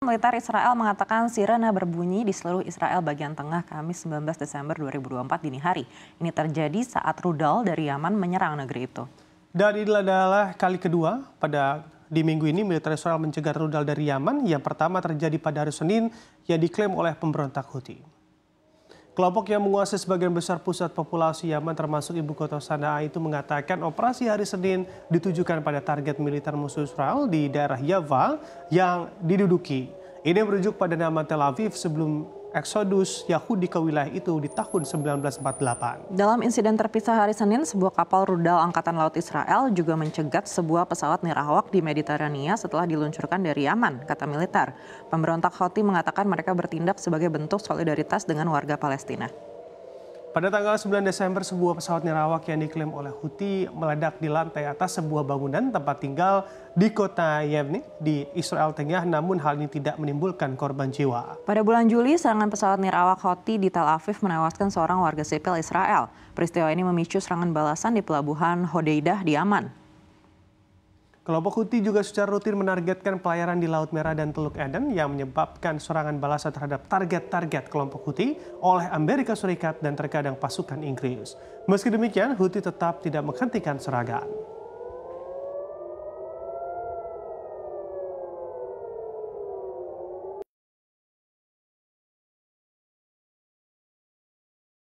militer Israel mengatakan sirena berbunyi di seluruh Israel bagian tengah Kamis 19 Desember 2024 dini hari. Ini terjadi saat rudal dari Yaman menyerang negeri itu. Dan ini adalah kali kedua di minggu ini militer Israel mencegat rudal dari Yaman. Yang pertama terjadi pada hari Senin yang diklaim oleh pemberontak Houthi. Kelompok yang menguasai sebagian besar pusat populasi Yaman termasuk ibu kota Sanaa itu mengatakan operasi hari Senin ditujukan pada target militer musuh Israel di daerah Yava yang diduduki. Ini merujuk pada nama Tel Aviv sebelum eksodus Yahudi ke wilayah itu di tahun 1948. Dalam insiden terpisah hari Senin, sebuah kapal rudal Angkatan Laut Israel juga mencegat sebuah pesawat nirawak di Mediterania setelah diluncurkan dari Yaman, kata militer. Pemberontak Houthi mengatakan mereka bertindak sebagai bentuk solidaritas dengan warga Palestina. Pada tanggal 9 Desember, sebuah pesawat nirawak yang diklaim oleh Houthi meledak di lantai atas sebuah bangunan tempat tinggal di kota Yevne di Israel Tengah, namun hal ini tidak menimbulkan korban jiwa. Pada bulan Juli, serangan pesawat nirawak Houthi di Tel Aviv menewaskan seorang warga sipil Israel. Peristiwa ini memicu serangan balasan di pelabuhan Hodeidah di Yaman. Kelompok Houthi juga secara rutin menargetkan pelayaran di Laut Merah dan Teluk Eden yang menyebabkan serangan balasan terhadap target-target kelompok Houthi oleh Amerika Serikat dan terkadang pasukan Inggris. Meski demikian, Houthi tetap tidak menghentikan serangan.